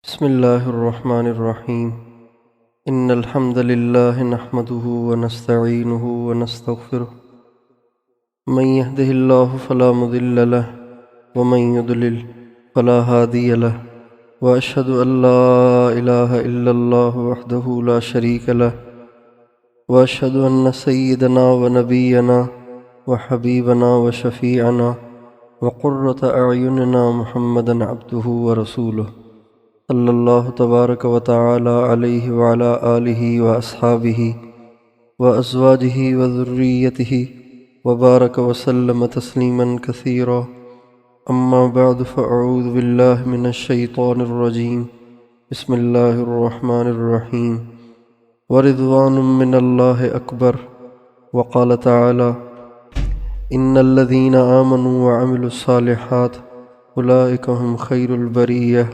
بسم الله الرحمن الرحيم إن الحمد لله نحمده ونستعينه ونستغفره من يهده الله فلا مضل له ومن يضلل فلا هادي له وأشهد أن لا إله إلا الله وحده لا شريك له وأشهد أن سيدنا ونبينا وحبيبنا وشفيعنا وقرة أعيننا محمدا عبده ورسوله صلی اللہ تبارک و تعالی علیہ وعلی آلہ واصحابہ وازواجہ وذریتہ وبارک وسلم تسلیما کثیرا اما بعد فاعوذ باللہ من الشیطان الرجیم بسم اللہ الرحمن الرحیم ورضوان من اللہ اکبر وقال تعالی ان الذین آمنوا وعملوا الصالحات اولئک هم خیر البریہ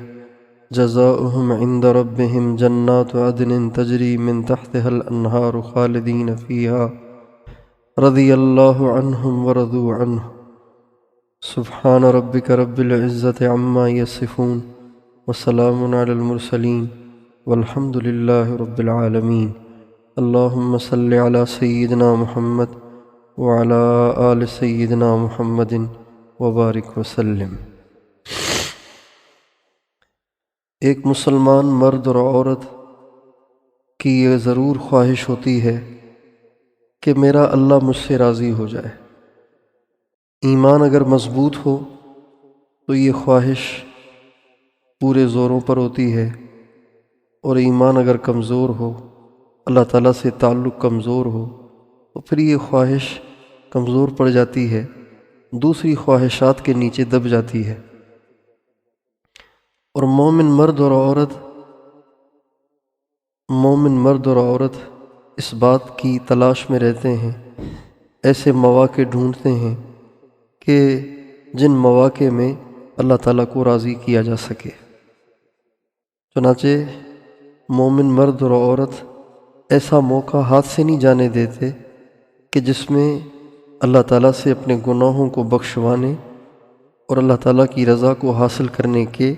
جزاؤهم عند ربهم جنات عدن تجری من تحتها الانہار خالدین فیها رضی اللہ عنہم ورضوا عنہ سبحان ربک رب العزت عما یصفون وسلام علی المرسلین والحمد للہ رب العالمین اللہم صل علی سیدنا محمد وعلی آل سیدنا محمد وبارک وسلم۔ ایک مسلمان مرد اور عورت کی یہ ضرور خواہش ہوتی ہے کہ میرا اللہ مجھ سے راضی ہو جائے۔ ایمان اگر مضبوط ہو تو یہ خواہش پورے زوروں پر ہوتی ہے، اور ایمان اگر کمزور ہو، اللہ تعالیٰ سے تعلق کمزور ہو، تو پھر یہ خواہش کمزور پڑ جاتی ہے، دوسری خواہشات کے نیچے دب جاتی ہے۔ اور مومن مرد اور عورت اس بات کی تلاش میں رہتے ہیں، ایسے مواقع ڈھونڈتے ہیں کہ جن مواقع میں اللہ تعالیٰ کو راضی کیا جا سکے۔ چنانچہ مومن مرد اور عورت ایسا موقع ہاتھ سے نہیں جانے دیتے کہ جس میں اللہ تعالیٰ سے اپنے گناہوں کو بخشوانے اور اللہ تعالیٰ کی رضا کو حاصل کرنے کے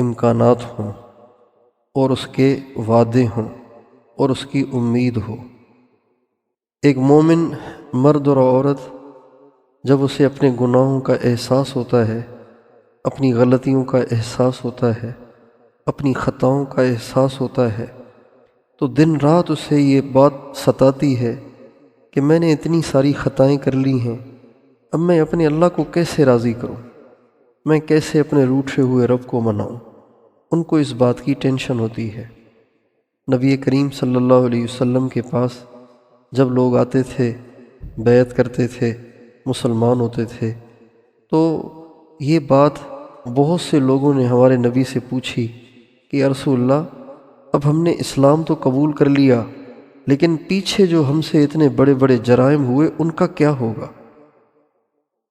امکانات ہوں، اور اس کے وعدے ہوں، اور اس کی امید ہو۔ ایک مومن مرد اور عورت جب اسے اپنے گناہوں کا احساس ہوتا ہے، اپنی غلطیوں کا احساس ہوتا ہے، اپنی خطاؤں کا احساس ہوتا ہے، تو دن رات اسے یہ بات ستاتی ہے کہ میں نے اتنی ساری خطائیں کر لی ہیں، اب میں اپنے اللہ کو کیسے راضی کروں، میں کیسے اپنے روٹھے ہوئے رب کو مناؤں۔ ان کو اس بات کی ٹینشن ہوتی ہے۔ نبی کریم صلی اللہ علیہ وسلم کے پاس جب لوگ آتے تھے، بیعت کرتے تھے، مسلمان ہوتے تھے، تو یہ بات بہت سے لوگوں نے ہمارے نبی سے پوچھی کہ یا رسول اللہ، اب ہم نے اسلام تو قبول کر لیا، لیکن پیچھے جو ہم سے اتنے بڑے بڑے جرائم ہوئے ان کا کیا ہوگا؟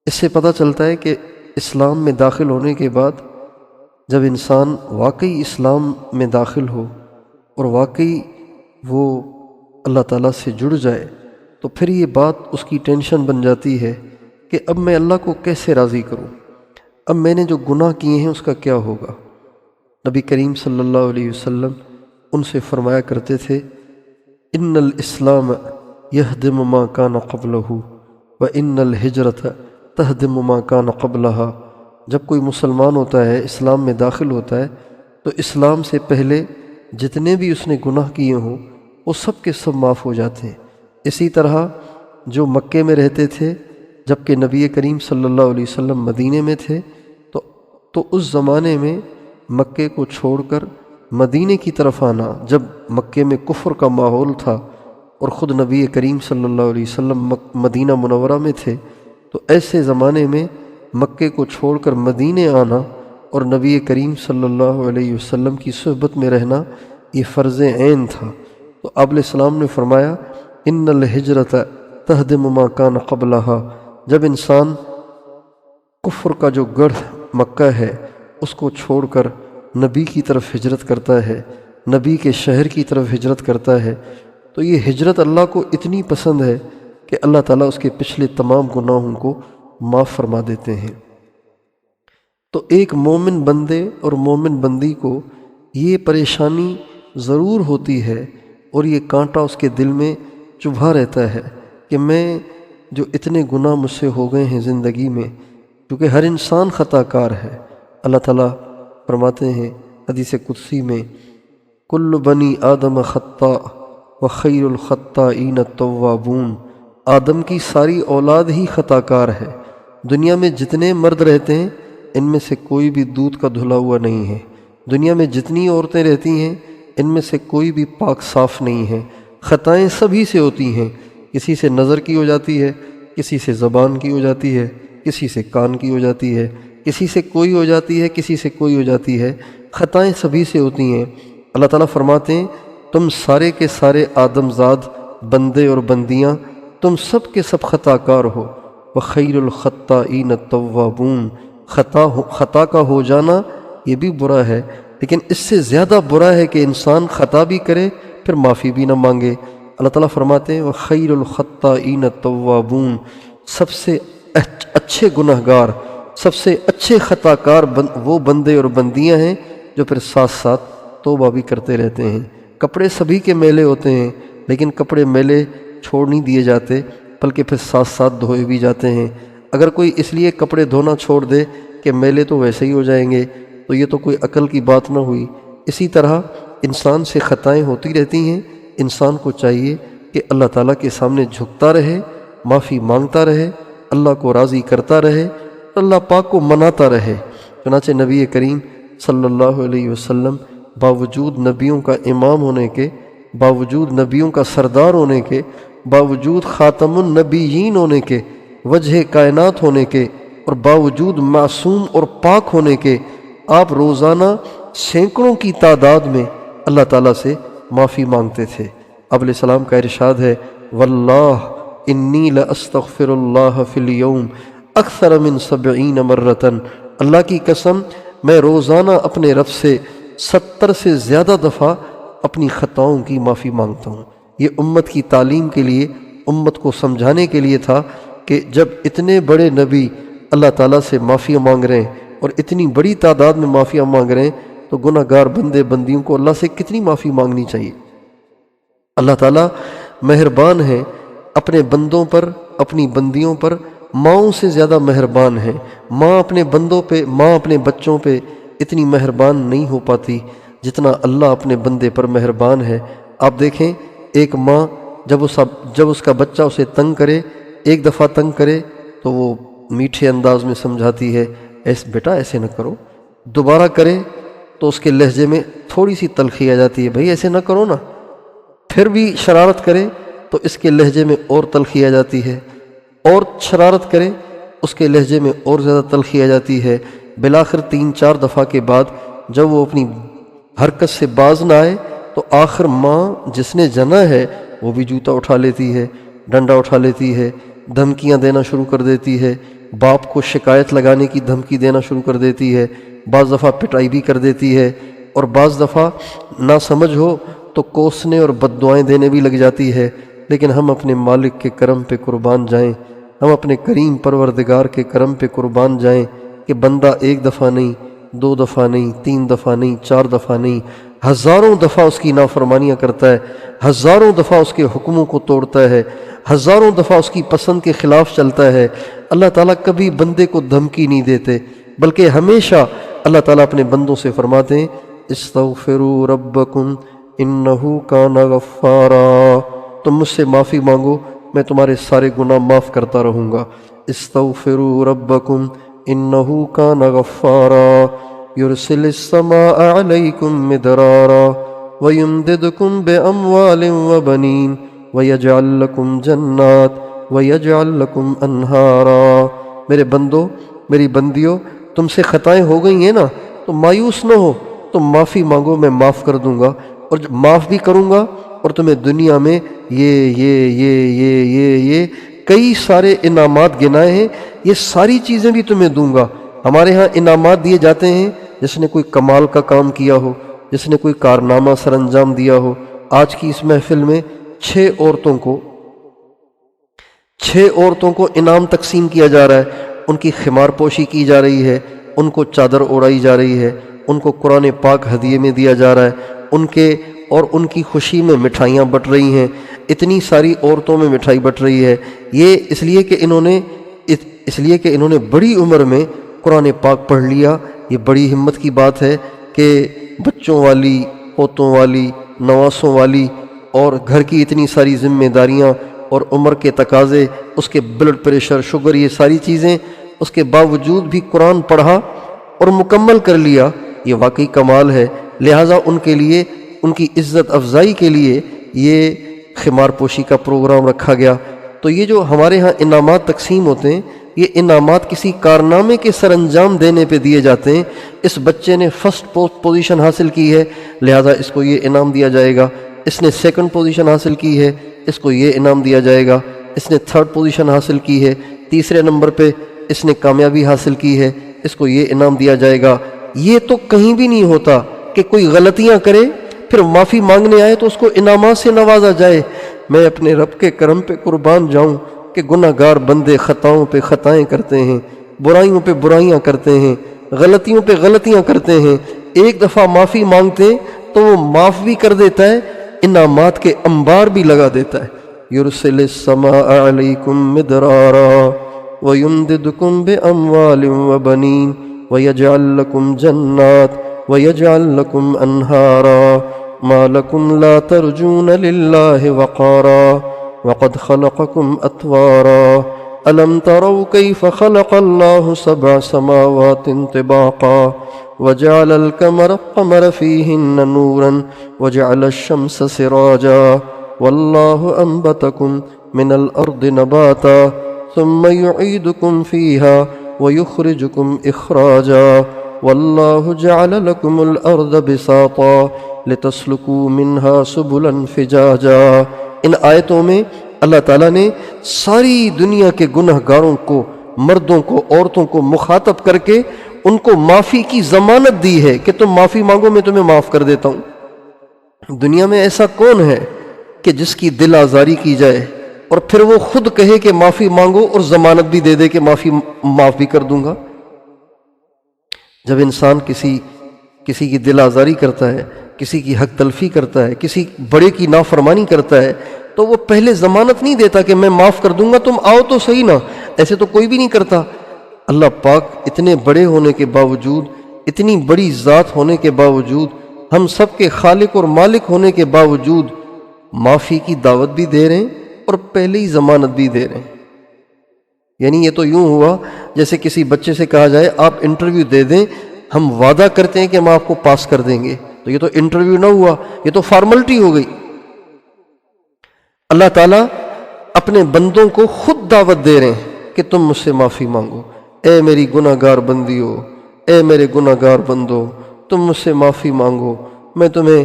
اس سے پتہ چلتا ہے کہ اسلام میں داخل ہونے کے بعد جب انسان واقعی اسلام میں داخل ہو اور واقعی وہ اللہ تعالیٰ سے جڑ جائے، تو پھر یہ بات اس کی ٹینشن بن جاتی ہے کہ اب میں اللہ کو کیسے راضی کروں، اب میں نے جو گناہ کیے ہیں اس کا کیا ہوگا۔ نبی کریم صلی اللہ علیہ وسلم ان سے فرمایا کرتے تھے، ان الاسلام یہدم ما کان قبلہ وان الہجرۃ تہدم ما کان قبلہا۔ جب کوئی مسلمان ہوتا ہے، اسلام میں داخل ہوتا ہے، تو اسلام سے پہلے جتنے بھی اس نے گناہ کیے ہوں وہ سب کے سب معاف ہو جاتے ہیں۔ اسی طرح جو مکے میں رہتے تھے، جب کہ نبی کریم صلی اللہ علیہ وسلم مدینے میں تھے، تو اس زمانے میں مکے کو چھوڑ کر مدینے کی طرف آنا، جب مکے میں کفر کا ماحول تھا اور خود نبی کریم صلی اللہ علیہ وسلم مدینہ منورہ میں تھے، تو ایسے زمانے میں مکے کو چھوڑ کر مدینے آنا اور نبی کریم صلی اللہ علیہ وسلم کی صحبت میں رہنا یہ فرض عین تھا۔ تو آپ علیہ السلام نے فرمایا، ان الہجرۃ تہدم ما کان قبلہا۔ جب انسان کفر کا جو گڑھ مکہ ہے اس کو چھوڑ کر نبی کی طرف ہجرت کرتا ہے، نبی کے شہر کی طرف ہجرت کرتا ہے، تو یہ ہجرت اللہ کو اتنی پسند ہے کہ اللہ تعالیٰ اس کے پچھلے تمام گناہوں کو معاف فرما دیتے ہیں۔ تو ایک مومن بندے اور مومن بندی کو یہ پریشانی ضرور ہوتی ہے اور یہ کانٹا اس کے دل میں چبھا رہتا ہے کہ میں جو اتنے گناہ مجھ سے ہو گئے ہیں زندگی میں، کیونکہ ہر انسان خطا کار ہے۔ اللہ تعالیٰ فرماتے ہیں حدیث قدسی میں، کل بنی آدم خطاء وخیر الخطائین التوابون، آدم کی ساری اولاد ہی خطا کار ہے۔ دنیا میں جتنے مرد رہتے ہیں ان میں سے کوئی بھی دودھ کا دھلا ہوا نہیں ہے، دنیا میں جتنی عورتیں رہتی ہیں ان میں سے کوئی بھی پاک صاف نہیں ہے، خطائیں سبھی سے ہوتی ہیں، کسی سے نظر کی ہو جاتی ہے، کسی سے زبان کی ہو جاتی ہے، کسی سے کان کی ہو جاتی ہے، کسی سے کوئی ہو جاتی ہے، کسی سے کوئی ہو جاتی ہے، خطائیں سبھی سے ہوتی ہیں۔ اللہ تعالیٰ فرماتے ہیں تم سارے کے سارے آدم زاد بندے اور بندیاں تم سب کے سب خطا کار ہو، وخیر الخطائین التوابون، خطا کا ہو جانا یہ بھی برا ہے، لیکن اس سے زیادہ برا ہے کہ انسان خطا بھی کرے پھر معافی بھی نہ مانگے۔ اللہ تعالیٰ فرماتے ہیں وخیر الخطائین التوابون، سب سے اچھے گناہ گار، سب سے اچھے خطا کار وہ بندے اور بندیاں ہیں جو پھر ساتھ ساتھ توبہ بھی کرتے رہتے ہیں۔ کپڑے سبھی کے میلے ہوتے ہیں لیکن کپڑے میلے چھوڑ نہیں دیے جاتے بلکہ پھر ساتھ ساتھ دھوئے بھی جاتے ہیں۔ اگر کوئی اس لیے کپڑے دھونا چھوڑ دے کہ میلے تو ویسے ہی ہو جائیں گے تو یہ تو کوئی عقل کی بات نہ ہوئی۔ اسی طرح انسان سے خطائیں ہوتی رہتی ہیں، انسان کو چاہیے کہ اللہ تعالیٰ کے سامنے جھکتا رہے، معافی مانگتا رہے، اللہ کو راضی کرتا رہے، اللہ پاک کو مناتا رہے۔ چنانچہ نبی کریم صلی اللہ علیہ وسلم باوجود نبیوں کا امام ہونے کے، باوجود نبیوں کا سردار ہونے کے، باوجود خاتم النبیین ہونے کے، وجہ کائنات ہونے کے، اور باوجود معصوم اور پاک ہونے کے، آپ روزانہ سینکڑوں کی تعداد میں اللہ تعالیٰ سے معافی مانگتے تھے۔ آپ علیہ السلام کا ارشاد ہے واللہ انی لاستغفر اللہ فی اليوم اکثر من 70 مرتن، اللہ کی قسم میں روزانہ اپنے رب سے 70 سے زیادہ دفعہ اپنی خطاؤں کی معافی مانگتا ہوں۔ یہ امت کی تعلیم کے لیے، امت کو سمجھانے کے لیے تھا کہ جب اتنے بڑے نبی اللہ تعالیٰ سے معافی مانگ رہے ہیں اور اتنی بڑی تعداد میں معافیاں مانگ رہے ہیں تو گناہ گار بندے بندیوں کو اللہ سے کتنی معافی مانگنی چاہیے۔ اللہ تعالیٰ مہربان ہے اپنے بندوں پر، اپنی بندیوں پر ماؤں سے زیادہ مہربان ہے۔ ماں اپنے بندوں پہ، ماں اپنے بچوں پہ اتنی مہربان نہیں ہو پاتی جتنا اللہ اپنے بندے پر مہربان ہے۔ آپ دیکھیں ایک ماں جب اس کا بچہ اسے تنگ کرے، ایک دفعہ تنگ کرے تو وہ میٹھے انداز میں سمجھاتی ہے بیٹا ایسے نہ کرو، دوبارہ کرے تو اس کے لہجے میں تھوڑی سی تلخی آ جاتی ہے، بھائی ایسے نہ کرو نا، پھر بھی شرارت کرے تو اس کے لہجے میں اور تلخی آ جاتی ہے، اور شرارت کرے اس کے لہجے میں اور زیادہ تلخی آ جاتی ہے۔ بالآخر 3-4 دفعہ کے بعد جب وہ اپنی حرکت سے باز نہ آئے تو آخر ماں جس نے جنا ہے وہ بھی جوتا اٹھا لیتی ہے، ڈنڈا اٹھا لیتی ہے، دھمکیاں دینا شروع کر دیتی ہے، باپ کو شکایت لگانے کی دھمکی دینا شروع کر دیتی ہے، بعض دفعہ پٹائی بھی کر دیتی ہے، اور بعض دفعہ نہ سمجھ ہو تو کوسنے اور بد دعائیں دینے بھی لگ جاتی ہے۔ لیکن ہم اپنے مالک کے کرم پہ قربان جائیں، ہم اپنے کریم پروردگار کے کرم پہ قربان جائیں کہ بندہ 1 دفعہ نہیں، 2 دفعہ نہیں، 3 دفعہ نہیں، 4 دفعہ نہیں، ہزاروں دفعہ اس کی نافرمانیاں کرتا ہے، ہزاروں دفعہ اس کے حکموں کو توڑتا ہے، ہزاروں دفعہ اس کی پسند کے خلاف چلتا ہے۔ اللہ تعالیٰ کبھی بندے کو دھمکی نہیں دیتے بلکہ ہمیشہ اللہ تعالیٰ اپنے بندوں سے فرماتے ہیں استغفروا ربکم انہ کان غفارا، تم مجھ سے معافی مانگو میں تمہارے سارے گناہ معاف کرتا رہوں گا۔ استغفروا ربکم انہ کان غفارا یرسل السماء علیکم مدرارا ویمددکم باموال وبنین ویجعل لکم جنات ویجعل لکم انہارا۔ میرے بندو، میری بندیوں، تم سے خطائیں ہو گئی ہیں نا تو مایوس نہ ہو، تم معافی مانگو میں معاف کر دوں گا، اور جب معاف بھی کروں گا اور تمہیں دنیا میں یہ کئی سارے انعامات گنائے ہیں، یہ ساری چیزیں بھی تمہیں دوں گا۔ ہمارے ہاں انعامات دیے جاتے ہیں جس نے کوئی کمال کا کام کیا ہو، جس نے کوئی کارنامہ سر انجام دیا ہو۔ آج کی اس محفل میں 6 عورتوں کو انعام تقسیم کیا جا رہا ہے، ان کی خمار پوشی کی جا رہی ہے، ان کو چادر اوڑائی جا رہی ہے، ان کو قرآن پاک ہدیے میں دیا جا رہا ہے، ان کے اور ان کی خوشی میں مٹھائیاں بٹ رہی ہیں، اتنی ساری عورتوں میں مٹھائی بٹ رہی ہے۔ یہ اس لیے کہ انہوں نے بڑی عمر میں قرآن پاک پڑھ لیا۔ یہ بڑی ہمت کی بات ہے کہ بچوں والی، پوتوں والی، نواسوں والی اور گھر کی اتنی ساری ذمہ داریاں اور عمر کے تقاضے، اس کے بلڈ پریشر، شوگر، یہ ساری چیزیں، اس کے باوجود بھی قرآن پڑھا اور مکمل کر لیا۔ یہ واقعی کمال ہے۔ لہٰذا ان کے لیے، ان کی عزت افزائی کے لیے یہ خمار پوشی کا پروگرام رکھا گیا۔ تو یہ جو ہمارے ہاں انعامات تقسیم ہوتے ہیں، یہ انعامات کسی کارنامے کے سر انجام دینے پہ دیے جاتے ہیں۔ اس بچے نے فرسٹ پوزیشن حاصل کی ہے، لہٰذا اس کو یہ انعام دیا جائے گا۔ اس نے سیکنڈ پوزیشن حاصل کی ہے، اس کو یہ انعام دیا جائے گا۔ اس نے تھرڈ پوزیشن حاصل کی ہے، تیسرے نمبر پہ اس نے کامیابی حاصل کی ہے، اس کو یہ انعام دیا جائے گا۔ یہ تو کہیں بھی نہیں ہوتا کہ کوئی غلطیاں کرے پھر معافی مانگنے آئے تو اس کو انعامات سے نوازا جائے۔ میں اپنے رب کے کرم پہ قربان جاؤں کہ گناہ گار بندے خطاؤں پہ خطائیں کرتے ہیں، برائیوں پہ برائیاں کرتے ہیں، غلطیوں پہ غلطیاں کرتے ہیں۔ ایک دفعہ معافی مانگتے ہیں تو وہ معاف بھی کر دیتا ہے، انعامات کے انبار بھی لگا دیتا ہے۔ یرسل السماء علیکم مدرارا وَيُمْدِدْكُمْ بِأَمْوَالٍ وَبَنِينَ وَيَجْعَلْ لَكُمْ جَنَّاتٍ وَيَجْعَلْ لَكُمْ أَنْهَارًا مَا لَكُمْ لَا تَرْجُونَ لِلَّهِ وَقَارًا وَقَدْ خَلَقَكُمْ أَطْوَارًا أَلَمْ تَرَوْا كَيْفَ خَلَقَ اللَّهُ سَبْعَ سَمَاوَاتٍ طِبَاقًا وَجَعَلَ الْقَمَرَ فِيهِنَّ نُورًا وَجَعَلَ الشَّمْسَ سِرَاجًا وَاللَّهُ أَنبَتَكُم مِّنَ الْأَرْضِ نَبَاتًا ثم يعيدكم فيها ويخرجكم إخراجا والله جعل لكم الأرض بساطا لتسلكوا منها سبلا فجاجا۔ ان آیتوں میں اللہ تعالیٰ نے ساری دنیا کے گناہ گاروں کو، مردوں کو، عورتوں کو مخاطب کر کے ان کو معافی کی ضمانت دی ہے کہ تم معافی مانگو، میں تمہیں معاف کر دیتا ہوں۔ دنیا میں ایسا کون ہے کہ جس کی دل آزاری کی جائے اور پھر وہ خود کہے کہ معافی مانگو اور ضمانت بھی دے دے کہ معاف بھی کر دوں گا؟ جب انسان کسی کی دل آزاری کرتا ہے، کسی کی حق تلفی کرتا ہے، کسی بڑے کی نافرمانی کرتا ہے، تو وہ پہلے ضمانت نہیں دیتا کہ میں معاف کر دوں گا، تم آؤ تو صحیح نا۔ ایسے تو کوئی بھی نہیں کرتا۔ اللہ پاک اتنے بڑے ہونے کے باوجود، اتنی بڑی ذات ہونے کے باوجود، ہم سب کے خالق اور مالک ہونے کے باوجود معافی کی دعوت بھی دے رہے ہیں اور پہلے ہی ضمانت بھی دے رہے ہیں۔ یعنی یہ تو یوں ہوا جیسے کسی بچے سے کہا جائے آپ انٹرویو دے دیں، ہم وعدہ کرتے ہیں کہ ہم آپ کو پاس کر دیں گے، تو یہ تو انٹرویو نہ ہوا، یہ تو فارملٹی ہو گئی۔ اللہ تعالیٰ اپنے بندوں کو خود دعوت دے رہے ہیں کہ تم مجھ سے معافی مانگو، اے میری گناہ گار بندیو، اے میرے گناہ گار بندو، تم مجھ سے معافی مانگو، میں تمہیں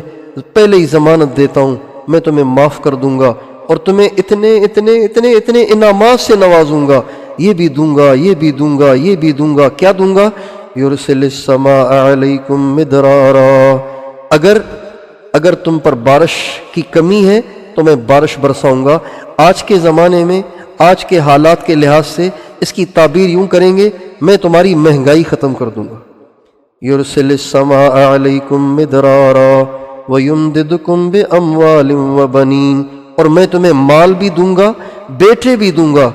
پہلے ہی ضمانت دیتا ہوں، میں تمہیں معاف کر دوں گا اور تمہیں اتنے اتنے اتنے اتنے انعامات سے نوازوں گا، یہ بھی دوں گا، یہ بھی دوں گا، یہ بھی دوں گا۔ کیا دوں گا؟ یرسل السماء علیکم مدرارا، اگر تم پر بارش کی کمی ہے تو میں بارش برساؤں گا۔ آج کے زمانے میں، آج کے حالات کے لحاظ سے اس کی تعبیر یوں کریں گے، میں تمہاری مہنگائی ختم کر دوں گا۔ یرسل السماء علیکم مدرارا ویمددکم باموال وبنین، اور میں تمہیں مال بھی دوں گا، بیٹے بھی دوں گا۔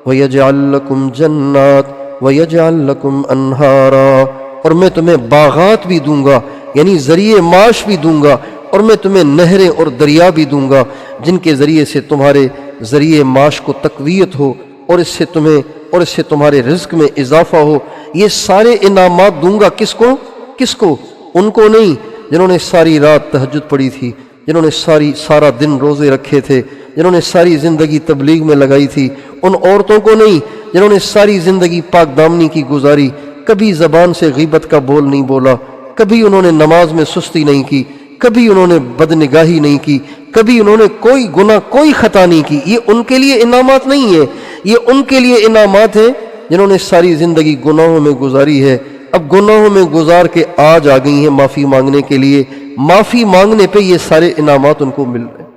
وَيَجْعَلْ لَكُمْ جَنَّاتٍ وَيَجْعَلْ لَكُمْ أَنْهَارًا، اور میں تمہیں باغات بھی دوں گا، یعنی ذریعہ معاش بھی دوں گا، اور میں تمہیں نہریں اور دریا بھی دوں گا جن کے ذریعے سے تمہارے ذریعہ معاش کو تقویت ہو اور اس سے تمہارے رزق میں اضافہ ہو۔ یہ سارے انعامات دوں گا۔ کس کو؟ ان کو نہیں جنہوں نے ساری رات تہجد پڑھی تھی، جنہوں نے سارا دن روزے رکھے تھے، جنہوں نے ساری زندگی تبلیغ میں لگائی تھی، ان عورتوں کو نہیں جنہوں نے ساری زندگی پاک دامنی کی گزاری، کبھی زبان سے غیبت کا بول نہیں بولا، کبھی انہوں نے نماز میں سستی نہیں کی، کبھی انہوں نے بدنگاہی نہیں کی، کبھی انہوں نے کوئی گناہ، کوئی خطا نہیں کی۔ یہ ان کے لیے انعامات نہیں ہیں، یہ ان کے لیے انعامات ہیں جنہوں نے ساری زندگی گناہوں میں گزاری ہے، اب گناہوں میں گزار کے آج آ گئی ہیں معافی مانگنے کے لیے، معافی مانگنے پہ یہ سارے انعامات ان کو مل رہے ہیں۔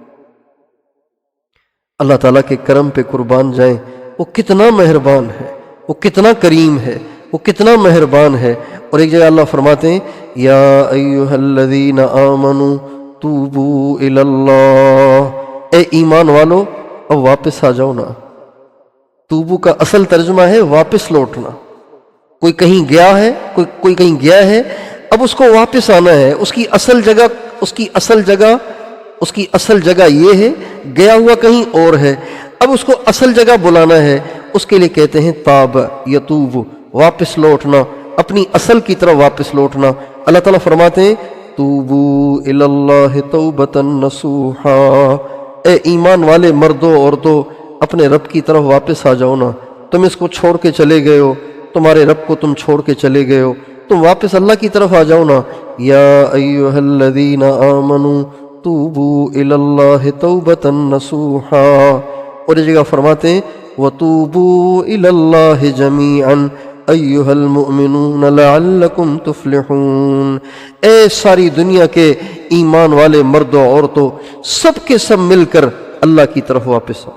اللہ تعالیٰ کے کرم پہ قربان جائیں، وہ کتنا مہربان ہے، وہ کتنا کریم ہے، وہ کتنا مہربان ہے۔ اور ایک جگہ اللہ فرماتے ہیں یا ایھا الذین آمنوا توبوا الی اللہ، اے ایمان والو اب واپس آ جاؤ نا۔ توبو کا اصل ترجمہ ہے واپس لوٹنا۔ کوئی کہیں گیا ہے، کوئی کہیں گیا ہے، اب اس کو واپس آنا ہے۔ اس کی اصل جگہ یہ ہے، گیا ہوا کہیں اور ہے، اب اس کو اصل جگہ بلانا ہے۔ اس کے لیے کہتے ہیں تاب یتوب، واپس لوٹنا، اپنی اصل کی طرف واپس لوٹنا۔ اللہ تعالیٰ فرماتے ہیں توبو الی اللہ توبۃ نصوحا، اے ایمان والے مردوں عورتوں اپنے رب کی طرف واپس آ جاؤ نا۔ تم اس کو چھوڑ کے چلے گئے ہو، تمہارے رب کو تم چھوڑ کے چلے گئے ہو، تم واپس اللہ کی طرف آ جاؤ نا۔ یا ایھا الذین آمنوا توبوا الی اللہ توبۃ نصوحا، اور اس جگہ فرماتے ہیں وتوبوا الی اللہ جمیعا ایھا المؤمنون لعلکم تفلحون، اے ساری دنیا کے ایمان والے مردوں عورتوں سب کے سب مل کر اللہ کی طرف واپس آؤ،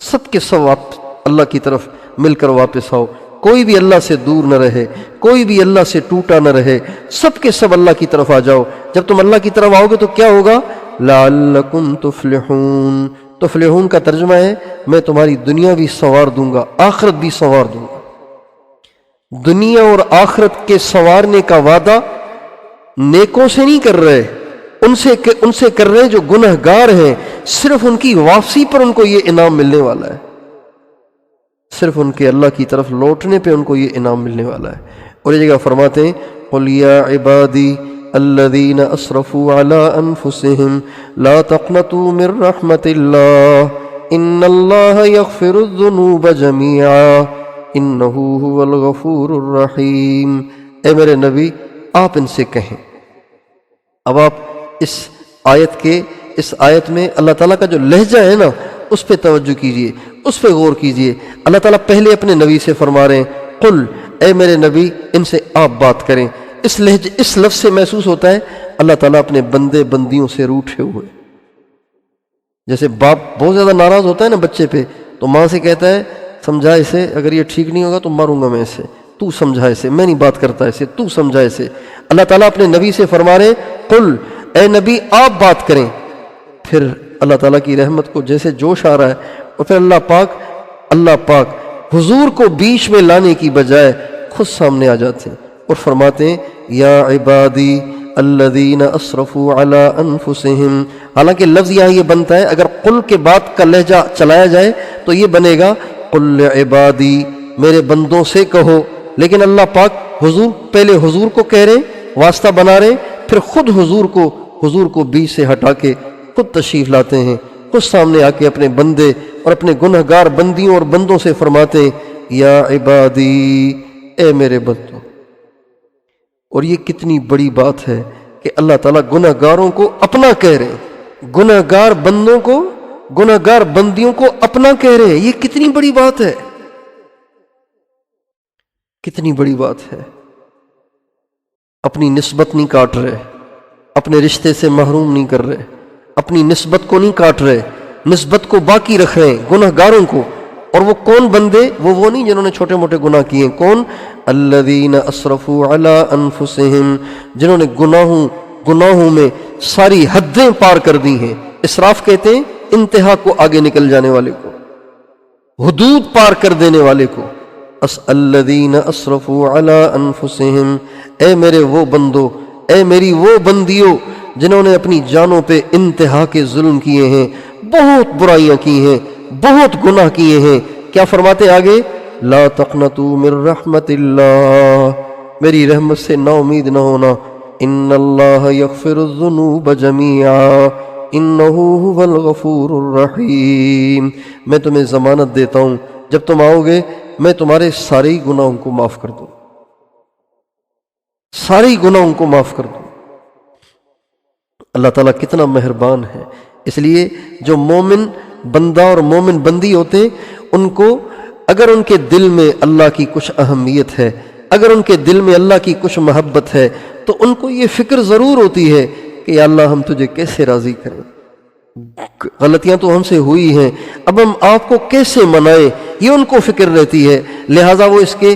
سب کے سب اللہ کی طرف مل کر واپس آؤ۔ کوئی بھی اللہ سے دور نہ رہے، کوئی بھی اللہ سے ٹوٹا نہ رہے، سب کے سب اللہ کی طرف آ جاؤ۔ جب تم اللہ کی طرف آؤ گے تو کیا ہوگا؟ لعلکم تفلحون۔ تفلحون کا ترجمہ ہے میں تمہاری دنیا بھی سنوار دوں گا، آخرت بھی سنوار دوں گا۔ دنیا اور آخرت کے سنوارنے کا وعدہ نیکوں سے نہیں کر رہے، ان سے کر رہے جو گنہگار ہیں، صرف ان کی واپسی پر ان کو یہ انعام ملنے والا ہے، صرف ان کے اللہ کی طرف لوٹنے پہ ان کو یہ انعام ملنے والا ہے۔ اور یہ جگہ فرماتے ہیں قل یا عبادی الذین اسرفوا علی انفسہم لا تقنطوا من رحمت اللہ ان اللہ یغفر الذنوب جمیعا انہ هو الغفور الرحیم۔ اے میرے نبی آپ ان سے کہیں۔ اب آپ اس آیت میں اللہ تعالیٰ کا جو لہجہ ہے نا اس پہ توجہ کیجئے، اس پہ غور کیجئے۔ اللہ تعالیٰ پہلے اپنے نبی سے فرما رہے ہیں قل، اے میرے نبی ان سے آپ بات کریں۔ اس لفظ سے محسوس ہوتا ہے اللہ تعالیٰ اپنے بندے بندیوں سے روٹھے ہوئے۔ جیسے باپ بہت زیادہ ناراض ہوتا ہے نا بچے پہ، تو ماں سے کہتا ہے سمجھا اسے، اگر یہ ٹھیک نہیں ہوگا تو ماروں گا میں اسے، تو سمجھا اسے، میں نہیں بات کرتا اسے، تو سمجھا اسے۔ اللہ تعالیٰ اپنے نبی سے فرما رہے قل، اے نبی آپ بات کریں۔ پھر اللہ تعالیٰ کی رحمت کو جیسے جوش آ رہا ہے، اور پھر اللہ پاک حضور کو بیچ میں لانے کی بجائے خود سامنے آ جاتے ہیں اور فرماتے ہیں یا عبادی الذین اسرفوا علی انفسہم۔ حالانکہ لفظ یہاں یہ بنتا ہے، اگر قل کے بعد کا لہجہ چلایا جائے تو یہ بنے گا قل عبادی، میرے بندوں سے کہو، لیکن اللہ پاک پہلے حضور کو کہہ رہے، واسطہ بنا رہے، پھر خود حضور کو بیچ سے ہٹا کے خود تشریف لاتے ہیں، خود سامنے آ کے اپنے بندے اور اپنے گنہگار بندیوں اور بندوں سے فرماتے ہیں یا عبادی، اے میرے بندوں۔ اور یہ کتنی بڑی بات ہے کہ اللہ تعالیٰ گنہگاروں کو اپنا کہہ رہے ہیں، گنہگار بندیوں کو اپنا کہہ رہے ہیں۔ یہ کتنی بڑی بات ہے، کتنی بڑی بات ہے۔ اپنی نسبت نہیں کاٹ رہے، اپنے رشتے سے محروم نہیں کر رہے، اپنی نسبت کو نہیں کاٹ رہے، نسبت کو باقی رکھ رہے ہیں گنہگاروں کو۔ اور وہ کون بندے؟ وہ نہیں جنہوں نے چھوٹے موٹے گناہ کیے ہیں۔ کون؟ الذین اسرفوا علی انفسہم، جنہوں نے گناہوں میں ساری حدیں پار کر دی ہیں۔ اسراف کہتے ہیں انتہا کو آگے نکل جانے والے کو، حدود پار کر دینے والے کو۔ الذین اسرفوا علی انفسہم، اے میرے وہ بندو، اے میری وہ بندیوں جنہوں نے اپنی جانوں پہ انتہا کے ظلم کیے ہیں، بہت برائیاں کی ہیں، بہت گناہ کیے ہیں۔ کیا فرماتے آگے؟ لا تقنطوا من رحمت اللہ، میری رحمت سے نا امید نہ ہونا۔ ان اللہ یغفر الذنوب جمیعا انہ هو الغفور الرحیم۔ میں تمہیں ضمانت دیتا ہوں جب تم آؤ گے میں تمہارے سارے ہی گناہوں کو معاف کر دوں، سارے ہی گناہوں کو معاف کر دوں۔ اللہ تعالیٰ کتنا مہربان ہے۔ اس لیے جو مومن بندہ اور مومن بندی ہوتے ہیں، ان کو اگر ان کے دل میں اللہ کی کچھ اہمیت ہے، اگر ان کے دل میں اللہ کی کچھ محبت ہے، تو ان کو یہ فکر ضرور ہوتی ہے کہ یا اللہ ہم تجھے کیسے راضی کریں، غلطیاں تو ہم سے ہوئی ہیں، اب ہم آپ کو کیسے منائیں، یہ ان کو فکر رہتی ہے۔ لہٰذا وہ اس کے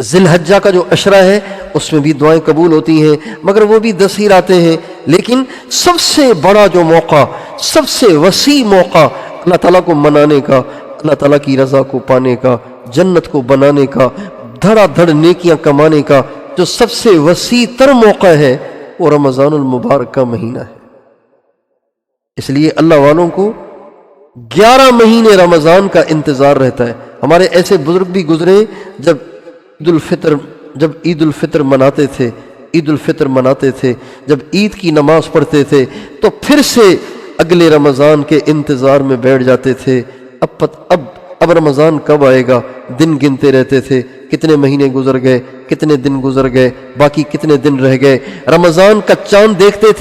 ذی الحجہ کا جو عشرہ ہے اس میں بھی دعائیں قبول ہوتی ہیں، مگر وہ بھی 10 ہی راتیں ہیں، لیکن سب سے بڑا جو موقع، سب سے وسیع موقع اللہ تعالیٰ کو منانے کا، اللہ تعالیٰ کی رضا کو پانے کا، جنت کو بنانے کا، دھڑا دھڑ نیکیاں کمانے کا جو سب سے وسیع تر موقع ہے وہ رمضان المبارک کا مہینہ ہے۔ اس لیے اللہ والوں کو 11 مہینے رمضان کا انتظار رہتا ہے۔ ہمارے ایسے بزرگ بھی گزرے جب عید الفطر مناتے تھے، جب عید کی نماز پڑھتے تھے تو پھر سے اگلے رمضان کے انتظار میں بیٹھ جاتے تھے۔ اب رمضان کب آئے گا، دن گنتے رہتے تھے، کتنے مہینے گزر گئے، کتنے دن گزر گئے، باقی کتنے دن رہ گئے۔ رمضان کا چاند دیکھتے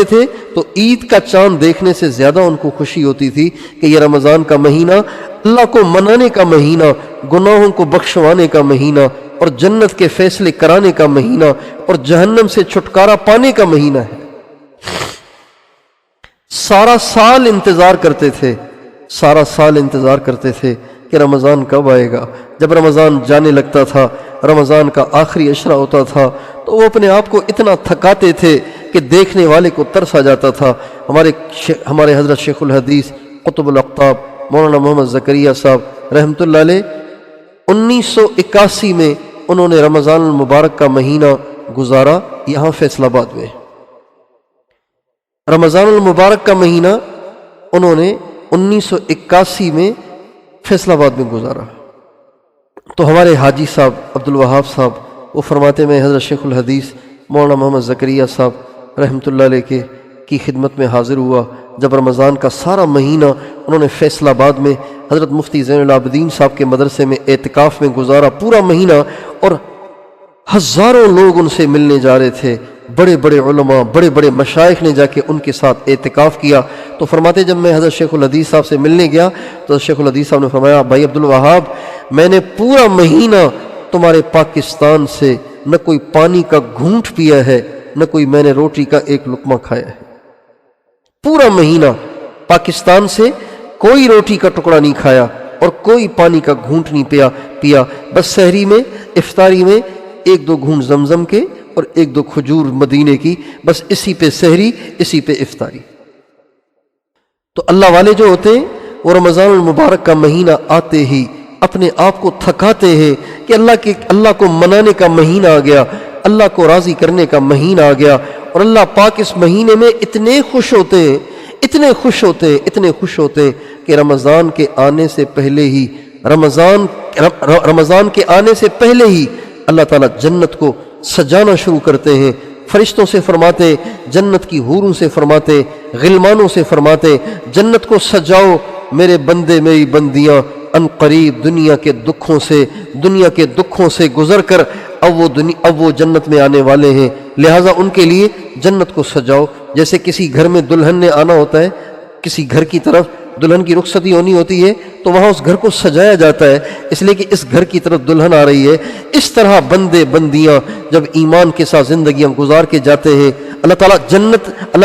تھے تو عید کا چاند دیکھنے سے زیادہ ان کو خوشی ہوتی تھی کہ یہ رمضان کا مہینہ اللہ کو منانے کا مہینہ، گناہوں کو بخشوانے کا مہینہ اور جنت کے فیصلے کرانے کا مہینہ اور جہنم سے چھٹکارا پانے کا مہینہ ہے۔ سارا سال انتظار کرتے تھے کہ رمضان کب آئے گا۔ جب رمضان جانے لگتا تھا، رمضان کا آخری عشرہ ہوتا تھا تو وہ اپنے آپ کو اتنا تھکاتے تھے کہ دیکھنے والے کو ترس آ جاتا تھا۔ ہمارے حضرت شیخ الحدیث قطب الاقطاب مولانا محمد زکریا صاحب رحمۃ اللہ علیہ 1981 میں انہوں نے رمضان المبارک کا مہینہ گزارا یہاں فیصل آباد میں۔ رمضان المبارک کا مہینہ انہوں نے 1981 میں فیصل آباد میں گزارا۔ تو ہمارے حاجی صاحب عبد الوہاب صاحب وہ فرماتے میں حضرت شیخ الحدیث مولانا محمد زکریا صاحب رحمۃ اللہ علیہ کی خدمت میں حاضر ہوا جب رمضان کا سارا مہینہ انہوں نے فیصل آباد میں حضرت مفتی زین العابدین صاحب کے مدرسے میں اعتکاف میں گزارا پورا مہینہ، اور ہزاروں لوگ ان سے ملنے جا رہے تھے، بڑے بڑے علماء، بڑے بڑے مشائخ نے جا کے ان کے ساتھ اعتکاف کیا۔ تو فرماتے جب میں حضرت شیخ الحدیث صاحب سے ملنے گیا تو حضرت شیخ الحدیث صاحب نے فرمایا، بھائی عبد الوہاب، میں نے پورا مہینہ تمہارے پاکستان سے نہ کوئی پانی کا گھونٹ پیا ہے، نہ کوئی میں نے روٹی کا ایک لقمہ کھایا ہے۔ پورا مہینہ پاکستان سے کوئی روٹی کا ٹکڑا نہیں کھایا اور کوئی پانی کا گھونٹ نہیں پیا، بس سحری میں، افطاری میں 1-2 گھونٹ زمزم کے اور 1-2 کھجور مدینے کی، بس اسی پہ سحری، اسی پہ افطاری۔ تو اللہ والے جو ہوتے ہیں وہ رمضان المبارک کا مہینہ آتے ہی اپنے آپ کو تھکاتے ہیں کہ اللہ کو منانے کا مہینہ آ گیا، اللہ کو راضی کرنے کا مہینہ آ گیا، اور اللہ پاک اس مہینے میں اتنے خوش ہوتے ہیں کہ رمضان کے آنے سے پہلے ہی اللہ تعالیٰ جنت کو سجانا شروع کرتے ہیں۔ فرشتوں سے فرماتے، جنت کی حوروں سے فرماتے، غلمانوں سے فرماتے، جنت کو سجاؤ میرے بندے میری بندیاں، ان قریب دنیا کے دکھوں سے گزر کر اب وہ جنت میں آنے والے ہیں، لہٰذا ان کے لیے جنت کو سجاؤ۔ جیسے کسی گھر میں دلہن نے آنا ہوتا ہے، کسی گھر کی طرف دلہن کی رخصتی ہونی ہوتی ہے تو وہاں اس گھر کو سجایا جاتا ہے، اس لیے کہ اس گھر کی طرف دلہن آ رہی ہے۔ اس طرح بندے بندیاں جب ایمان کے ساتھ زندگیاں گزار کے جاتے ہیں، اللہ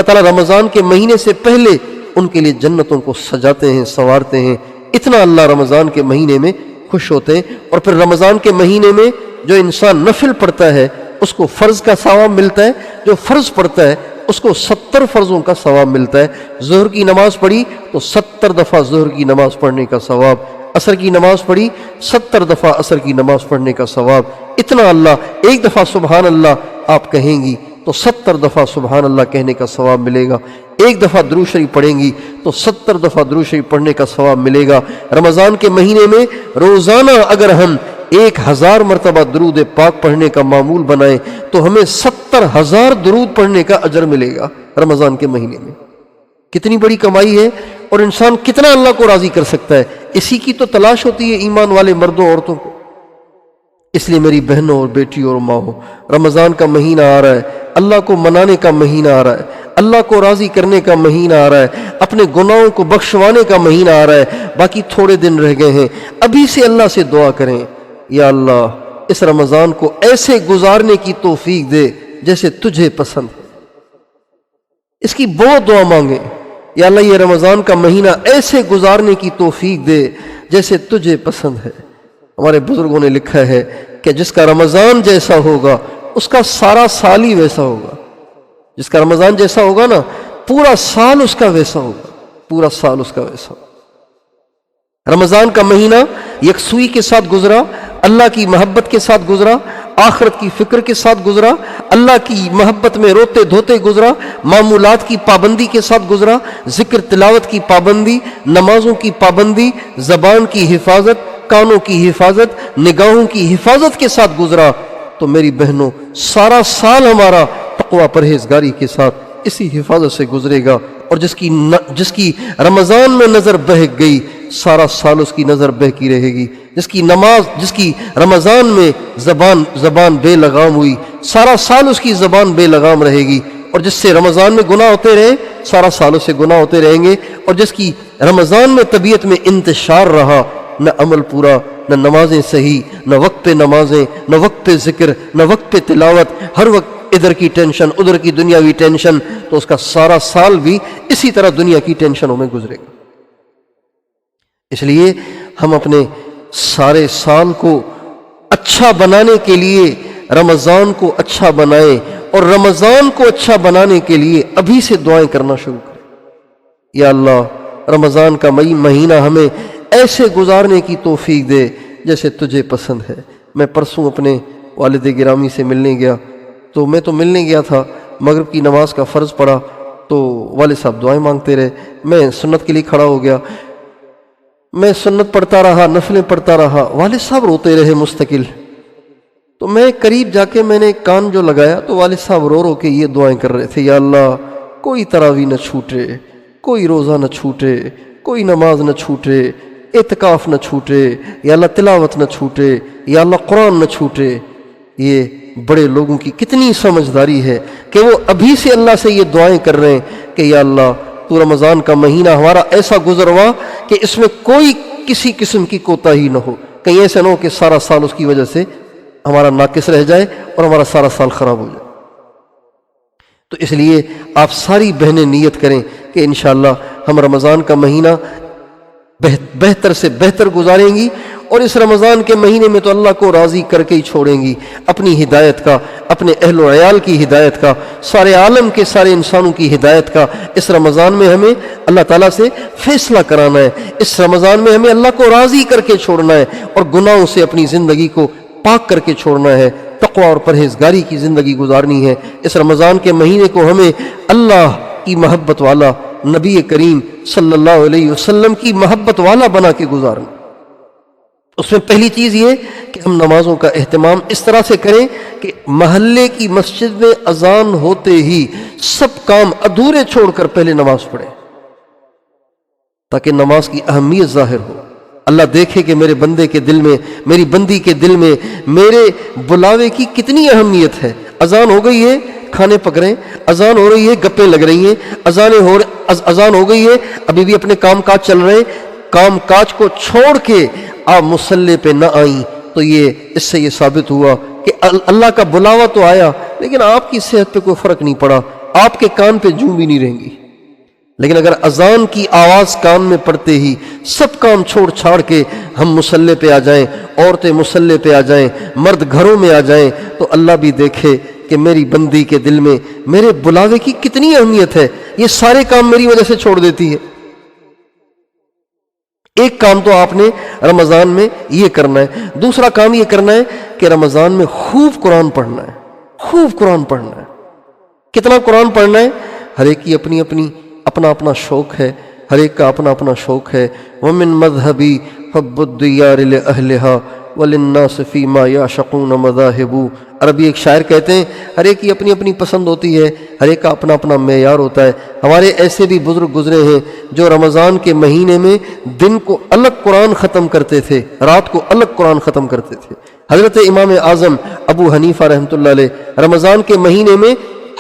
تعالیٰ رمضان کے مہینے سے پہلے ان کے لیے جنتوں کو سجاتے ہیں، سنوارتے ہیں۔ اتنا اللہ رمضان کے مہینے میں خوش ہوتے ہیں۔ اور پھر رمضان کے مہینے میں جو انسان نفل پڑھتا ہے اس کو فرض کا ثواب ملتا ہے، جو فرض پڑھتا ہے اس کو 70 فرضوں کا ثواب ملتا ہے۔ ظہر کی نماز پڑھی تو 70 دفعہ ظہر کی نماز پڑھنے کا ثواب، عصر کی نماز پڑھی 70 دفعہ عصر کی نماز پڑھنے کا ثواب۔ اتنا اللہ، ایک دفعہ سبحان اللہ آپ کہیں گی تو 70 دفعہ سبحان اللہ کہنے کا ثواب ملے گا، ایک دفعہ درود شریف پڑھیں گی تو 70 دفعہ درود شریف پڑھنے کا ثواب ملے گا۔ رمضان کے مہینے میں روزانہ اگر ہم 1000 مرتبہ درود پاک پڑھنے کا معمول بنائیں تو ہمیں 70,000 درود پڑھنے کا اجر ملے گا رمضان کے مہینے میں۔ کتنی بڑی کمائی ہے، اور انسان کتنا اللہ کو راضی کر سکتا ہے، اسی کی تو تلاش ہوتی ہے ایمان والے مردوں عورتوں کو۔ اس لیے میری بہنوں اور بیٹیوں اور ماں، رمضان کا مہینہ آ رہا ہے، اللہ کو منانے کا مہینہ آ رہا ہے، اللہ کو راضی کرنے کا مہینہ آ رہا ہے، اپنے گناہوں کو بخشوانے کا مہینہ آ رہا ہے، باقی تھوڑے دن رہ گئے ہیں۔ ابھی سے اللہ سے دعا کریں، یا اللہ اس رمضان کو ایسے گزارنے کی توفیق دے جیسے تجھے پسند ہے۔ اس کی بہت دعا مانگیں، یا اللہ یہ رمضان کا مہینہ ایسے گزارنے کی توفیق دے جیسے تجھے پسند ہے۔ ہمارے بزرگوں نے لکھا ہے کہ جس کا رمضان جیسا ہوگا اس کا سارا سال ہی ویسا ہوگا. جس کا رمضان جیسا ہوگا نا پورا سال اس کا ویسا ہوگا، پورا سال اس کا ویسا ہوگا. رمضان کا مہینہ یکسوئی کے ساتھ گزرا، اللہ کی محبت کے ساتھ گزرا، آخرت کی فکر کے ساتھ گزرا، اللہ کی محبت میں روتے دھوتے گزرا، معمولات کی پابندی کے ساتھ گزرا، ذکر تلاوت کی پابندی، نمازوں کی پابندی، زبان کی حفاظت، کانوں کی حفاظت، نگاہوں کی حفاظت کے ساتھ گزرا. تو میری بہنوں سارا سال ہمارا تقوی پرہیزگاری کے ساتھ اسی حفاظت سے گزرے گا. اور جس کی رمضان میں نظر بہک گئی سارا سال اس کی نظر بہکی رہے گی. جس کی رمضان میں زبان بے لگام ہوئی سارا سال اس کی زبان بے لگام رہے گی. اور جس سے رمضان میں گناہ ہوتے رہے سارا سال اس سے گناہ ہوتے رہیں گے. اور جس کی رمضان میں طبیعت میں انتشار رہا، نہ عمل پورا، نہ نمازیں صحیح، نہ وقت پہ نمازیں، نہ وقت پہ ذکر، نہ وقت پہ تلاوت، ہر وقت ادھر کی ٹینشن ادھر کی دنیاوی ٹینشن، تو اس کا سارا سال بھی اسی طرح دنیا کی ٹینشنوں میں گزرے گا. اس لیے ہم اپنے سارے سال کو اچھا بنانے کے لیے رمضان کو اچھا بنائیں، اور رمضان کو اچھا بنانے کے لیے ابھی سے دعائیں کرنا شروع کریں. یا اللہ رمضان کا مہینہ ہمیں ایسے گزارنے کی توفیق دے جیسے تجھے پسند ہے. میں پرسوں اپنے والد گرامی سے ملنے گیا، تو میں تو ملنے گیا تھا، مغرب کی نماز کا فرض پڑا تو والد صاحب دعائیں مانگتے رہے. میں سنت کے لیے کھڑا ہو گیا، میں سنت پڑھتا رہا، نفلیں پڑھتا رہا، والد صاحب روتے رہے مستقل. تو میں قریب جا کے میں نے کان جو لگایا تو والد صاحب رو رو کے یہ دعائیں کر رہے تھے. یا اللہ کوئی تراویح نہ چھوٹے، کوئی روزہ نہ چھوٹے، کوئی نماز نہ چھوٹے، اعتکاف نہ چھوٹے، یا اللہ تلاوت نہ چھوٹے، یا اللہ قرآن نہ چھوٹے. یہ بڑے لوگوں کی کتنی سمجھداری ہے کہ وہ ابھی سے اللہ سے یہ دعائیں کر رہے ہیں کہ یا اللہ تو رمضان کا مہینہ ہمارا ایسا گزروا کہ اس میں کوئی کسی قسم کی کوتاہی نہ ہو. کہیں ایسا نہ ہو کہ سارا سال اس کی وجہ سے ہمارا ناقص رہ جائے اور ہمارا سارا سال خراب ہو جائے. تو اس لیے آپ ساری بہنیں نیت کریں کہ انشاءاللہ ہم رمضان کا مہینہ بہتر سے بہتر گزاریں گی، اور اس رمضان کے مہینے میں تو اللہ کو راضی کر کے ہی چھوڑیں گی. اپنی ہدایت کا، اپنے اہل و عیال کی ہدایت کا، سارے عالم کے سارے انسانوں کی ہدایت کا اس رمضان میں ہمیں اللہ تعالیٰ سے فیصلہ کرانا ہے. اس رمضان میں ہمیں اللہ کو راضی کر کے چھوڑنا ہے اور گناہوں سے اپنی زندگی کو پاک کر کے چھوڑنا ہے. تقوی اور پرہیزگاری کی زندگی گزارنی ہے. اس رمضان کے مہینے کو ہمیں اللہ کی محبت والا، نبی کریم صلی اللہ علیہ وسلم کی محبت والا بنا کے گزارنا. اس میں پہلی چیز یہ کہ ہم نمازوں کا اہتمام اس طرح سے کریں کہ محلے کی مسجد میں اذان ہوتے ہی سب کام ادھورے چھوڑ کر پہلے نماز پڑھیں، تاکہ نماز کی اہمیت ظاہر ہو. اللہ دیکھے کہ میرے بندے کے دل میں، میری بندی کے دل میں میرے بلاوے کی کتنی اہمیت ہے. اذان ہو گئی ہے، کھانے پک رہے ہیں، اذان ہو رہی ہے، گپیں لگ رہی ہیں، اذان ہو گئی ہے، ابھی بھی اپنے کام کاج چل رہے ہیں، کام کاج کو چھوڑ کے آپ مصلی پہ نہ آئیں. تو اس سے یہ ثابت ہوا کہ اللہ کا بلاوا تو آیا لیکن آپ کی صحت پہ کوئی فرق نہیں پڑا، آپ کے کان پہ جوں بھی نہیں رہیں گی. لیکن اگر اذان کی آواز کان میں پڑتے ہی سب کام چھوڑ چھاڑ کے ہم مصلی پہ آ جائیں، عورتیں مصلی پہ آ جائیں، مرد گھروں میں آ جائیں، تو اللہ بھی دیکھے کہ میری بندی کے دل میں میرے بلاوے کی کتنی اہمیت ہے. یہ سارے کام میری وجہ سے چھوڑ دیتی ہے. ایک کام تو آپ نے رمضان میں یہ کرنا ہے. دوسرا کام یہ کرنا ہے کہ رمضان میں خوب قرآن پڑھنا ہے. خوب قرآن پڑھنا ہے. کتنا قرآن پڑھنا ہے؟ ہر ایک کی اپنا اپنا شوق ہے، ہر ایک کا اپنا اپنا شوق ہے. ومن مذہبی حب الدیار لأہلها وللناس فیما یعشقون مذاہب. عربی ایک شاعر کہتے ہیں ہر ایک کی اپنی پسند ہوتی ہے، ہر ایک کا اپنا اپنا معیار ہوتا ہے. ہمارے ایسے بھی بزرگ گزرے ہیں جو رمضان کے مہینے میں دن کو الگ قرآن ختم کرتے تھے، رات کو الگ قرآن ختم کرتے تھے. حضرت امام اعظم ابو حنیفہ رحمۃ اللہ علیہ رمضان کے مہینے میں،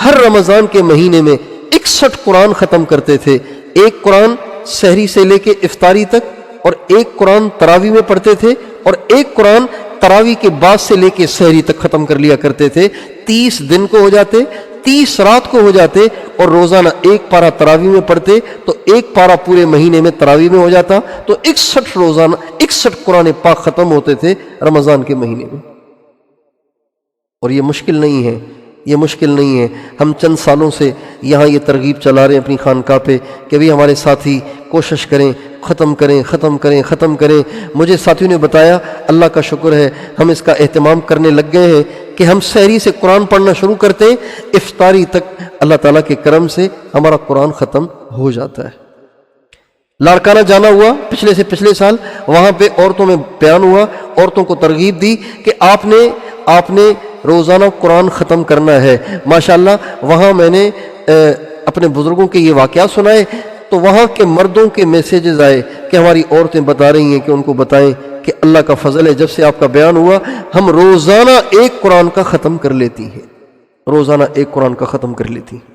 ہر رمضان کے مہینے میں 61 قرآن ختم کرتے تھے. ایک قرآن سحری سے لے کے افطاری تک، اور ایک قرآن تراویح میں پڑھتے تھے، اور ایک قرآن تراویح کے بعد سے لے کے سحری تک ختم کر لیا کرتے تھے. 30 دن کو ہو جاتے، 30 رات کو ہو جاتے اور روزانہ ایک پارہ تراویح میں پڑھتے تو ایک پارہ پورے مہینے میں تراویح میں ہو جاتا، تو 61 روزانہ 61 قرآن پاک ختم ہوتے تھے رمضان کے مہینے میں۔ اور یہ مشکل نہیں ہے، یہ مشکل نہیں ہے۔ ہم چند سالوں سے یہاں یہ ترغیب چلا رہے ہیں اپنی خانقاہ پہ کہ بھی ہمارے ساتھی کوشش کریں، ختم کریں۔ مجھے ساتھیوں نے بتایا، اللہ کا شکر ہے ہم اس کا اہتمام کرنے لگ گئے ہیں کہ ہم سحری سے قرآن پڑھنا شروع کرتے ہیں، افطاری تک اللہ تعالیٰ کے کرم سے ہمارا قرآن ختم ہو جاتا ہے۔ لاڑکانہ جانا ہوا پچھلے سے پچھلے سال، وہاں پہ عورتوں میں بیان ہوا، عورتوں کو ترغیب دی کہ آپ نے روزانہ قرآن ختم کرنا ہے۔ ماشاءاللہ وہاں میں نے اپنے بزرگوں کے یہ واقعات سنائے تو وہاں کے مردوں کے میسیجز آئے کہ ہماری عورتیں بتا رہی ہیں کہ ان کو بتائیں کہ اللہ کا فضل ہے، جب سے آپ کا بیان ہوا ہم روزانہ ایک قرآن کا ختم کر لیتی ہیں، روزانہ ایک قرآن کا ختم کر لیتی ہیں۔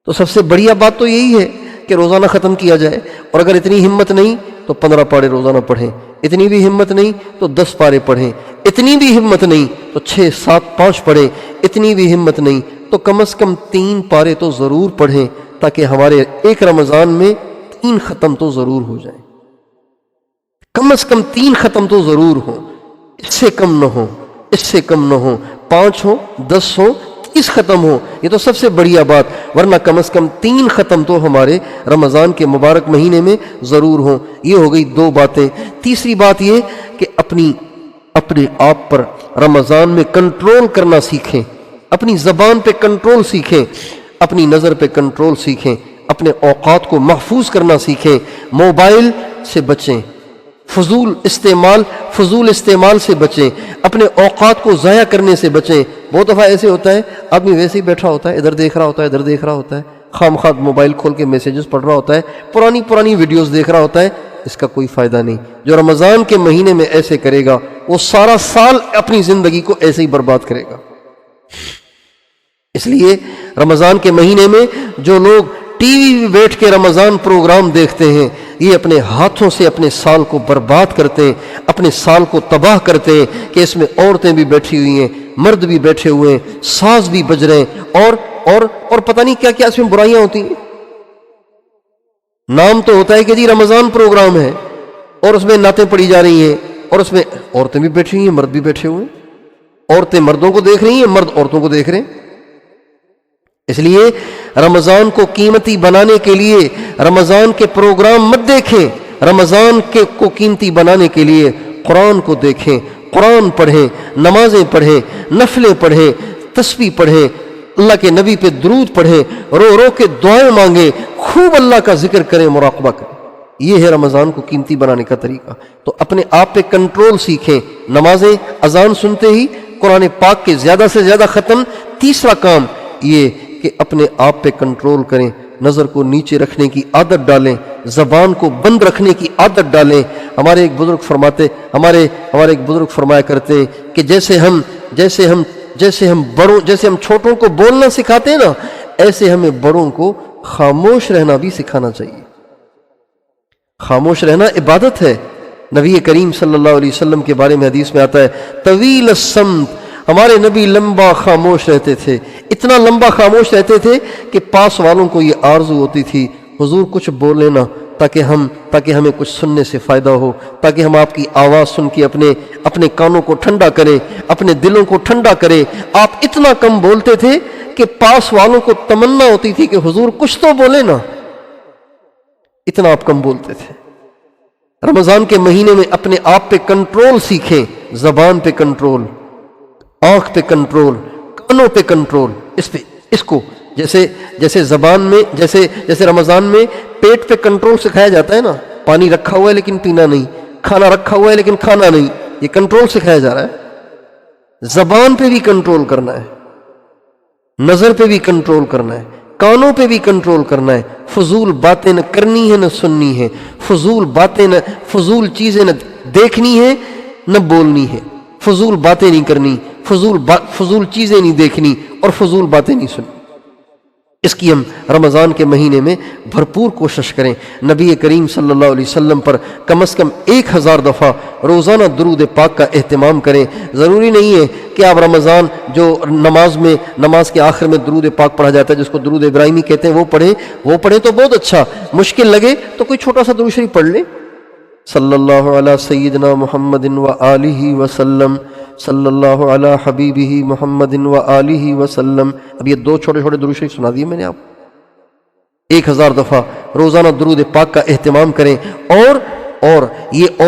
تو سب سے بڑھیا بات تو یہی ہے کہ روزانہ ختم کیا جائے، اور اگر اتنی ہمت نہیں تو 15 پارے روزانہ پڑھیں، اتنی بھی ہمت نہیں تو 10 پارے پڑھیں، اتنی بھی ہمت نہیں تو 6 7 5 پڑھیں، اتنی بھی ہمت نہیں تو کم از کم 3 پارے تو ضرور پڑھیں، تاکہ ہمارے ایک رمضان میں 3 ختم تو ضرور ہو جائیں، کم از کم 3 ختم تو ضرور ہوں، اس سے کم نہ ہو، 5 ہو 10 ہو 30 ختم ہو، یہ تو سب سے بڑھیا بات، ورنہ کم از کم 3 ختم تو ہمارے رمضان کے مبارک مہینے میں ضرور ہوں۔ یہ ہو گئی 2 باتیں۔ تیسری بات یہ کہ اپنے آپ پر رمضان میں کنٹرول کرنا سیکھیں، اپنی زبان پہ کنٹرول سیکھیں، اپنی نظر پہ کنٹرول سیکھیں، اپنے اوقات کو محفوظ کرنا سیکھیں، موبائل سے بچیں، فضول استعمال سے بچیں، اپنے اوقات کو ضائع کرنے سے بچیں۔ بہت دفعہ ایسے ہوتا ہے آدمی ویسے ہی بیٹھا ہوتا ہے، ادھر دیکھ رہا ہوتا ہے، خام خواہ موبائل کھول کے میسیجز پڑھ رہا ہوتا ہے، پرانی ویڈیوز دیکھ رہا ہوتا ہے، اس کا کوئی فائدہ نہیں۔ جو رمضان کے مہینے میں ایسے کرے گا وہ سارا سال اپنی زندگی کو ایسے ہی برباد کرے گا۔ اس لیے رمضان کے مہینے میں جو لوگ ٹی وی پہ بیٹھ کے رمضان پروگرام دیکھتے ہیں، یہ اپنے ہاتھوں سے اپنے سال کو برباد کرتے ہیں، اپنے سال کو تباہ کرتے ہیں، کہ اس میں عورتیں بھی بیٹھی ہوئی ہیں، مرد بھی بیٹھے ہوئے ہیں، ساز بھی بج رہے ہیں، اور پتہ نہیں کیا اس میں برائیاں ہوتی ہیں۔ نام تو ہوتا ہے کہ جی رمضان پروگرام ہے، اور اس میں نعتیں پڑھی جا رہی ہیں، اور اس میں عورتیں بھی بیٹھی ہوئی ہیں، مرد بھی بیٹھے ہوئے ہیں، عورتیں مردوں کو دیکھ رہی ہیں، مرد عورتوں کو دیکھ رہے ہیں۔ اس لیے رمضان کو قیمتی بنانے کے لیے رمضان کے پروگرام مت دیکھیں، رمضان کو قیمتی بنانے کے لیے قرآن کو دیکھیں، قرآن پڑھیں، نمازیں پڑھیں، نفلیں پڑھیں، تسبیح پڑھیں، اللہ کے نبی پہ درود پڑھیں، رو کے دعائیں مانگیں، خوب اللہ کا ذکر کریں، مراقبہ کریں۔ یہ ہے رمضان کو قیمتی بنانے کا طریقہ۔ تو اپنے آپ پہ کنٹرول سیکھیں، نمازیں اذان سنتے ہی قرآن پاک کے زیادہ سے زیادہ ختم۔ تیسرا کام یہ کہ اپنے آپ پہ کنٹرول کریں، نظر کو نیچے رکھنے کی عادت ڈالیں، زبان کو بند رکھنے کی عادت ڈالیں۔ ہمارے ایک بزرگ فرمایا کرتے ہیں کہ جیسے ہم چھوٹوں کو بولنا سکھاتے ہیں نا، ایسے ہمیں بڑوں کو خاموش رہنا بھی سکھانا چاہیے۔ خاموش رہنا عبادت ہے۔ نبی کریم صلی اللہ علیہ وسلم کے بارے میں حدیث میں آتا ہے طویل الصمت، ہمارے نبی لمبا خاموش رہتے تھے، اتنا لمبا خاموش رہتے تھے کہ پاس والوں کو یہ آرزو ہوتی تھی حضور کچھ بولے نا، تاکہ ہمیں کچھ سننے سے فائدہ ہو، تاکہ ہم آپ کی آواز سن کے اپنے کانوں کو ٹھنڈا کریں، اپنے دلوں کو ٹھنڈا کریں۔ آپ اتنا کم بولتے تھے کہ پاس والوں کو تمنا ہوتی تھی کہ حضور کچھ تو بولے نا، اتنا آپ کم بولتے تھے۔ رمضان کے مہینے میں اپنے آپ پہ کنٹرول سیکھیں، زبان پہ کنٹرول، آنکھ پہ کنٹرول، کانوں پہ کنٹرول، اس کو جیسے زبان میں جیسے رمضان میں پیٹ پہ کنٹرول سکھایا جاتا ہے نا، پانی رکھا ہوا ہے لیکن پینا نہیں، کھانا رکھا ہوا ہے لیکن کھانا نہیں، یہ کنٹرول سکھایا جا رہا ہے۔ زبان پہ بھی کنٹرول کرنا ہے، نظر پہ بھی کنٹرول کرنا ہے، کانوں پہ بھی کنٹرول کرنا ہے، فضول باتیں نہ کرنی ہے نہ سننی ہے، فضول چیزیں نہ دیکھنی ہے نہ بولنی ہے، فضول باتیں نہیں کرنی، فضول چیزیں نہیں دیکھنی اور فضول باتیں نہیں سننی۔ اس کی ہم رمضان کے مہینے میں بھرپور کوشش کریں۔ نبی کریم صلی اللہ علیہ وسلم پر کم از کم 1000 دفعہ روزانہ درود پاک کا اہتمام کریں۔ ضروری نہیں ہے کہ آپ رمضان جو نماز کے آخر میں درود پاک پڑھا جاتا ہے، جس کو درود ابراہیمی کہتے ہیں، وہ پڑھیں تو بہت اچھا۔ مشکل لگے تو کوئی چھوٹا سا درود شریف پڑھ لیں، صلی اللہ علی سیدنا محمد و آلہ وسلم، صلی اللہ علی حبیبہ محمد و آلہ وسلم۔ اب یہ 2 چھوٹے چھوٹے درود شریف سنا دیے میں نے آپ۔ 1000 دفعہ روزانہ درود پاک کا اہتمام کریں۔ اور یہ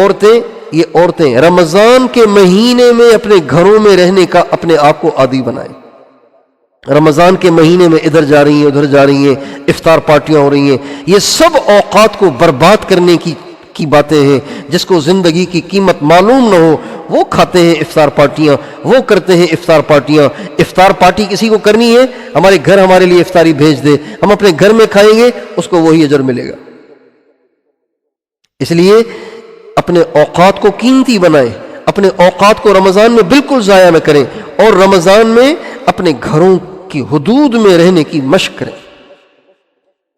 عورتیں رمضان کے مہینے میں اپنے گھروں میں رہنے کا اپنے آپ کو عادی بنائیں۔ رمضان کے مہینے میں ادھر جا رہی ہیں، ادھر جا رہی ہیں، افطار پارٹیاں ہو رہی ہیں، یہ سب اوقات کو برباد کرنے کی باتیں ہیں۔ جس کو زندگی کی قیمت معلوم نہ ہو وہ کھاتے ہیں افطار پارٹیاں، وہ کرتے ہیں افطار پارٹیاں۔ افطار پارٹی کسی کو کرنی ہے، ہمارے گھر ہمارے لیے افطاری بھیج دے، ہم اپنے گھر میں کھائیں گے، اس کو وہی اجر ملے گا۔ اس لیے اپنے اوقات کو قیمتی بنائیں، اپنے اوقات کو رمضان میں بالکل ضائع نہ کریں، اور رمضان میں اپنے گھروں کی حدود میں رہنے کی مشق کریں۔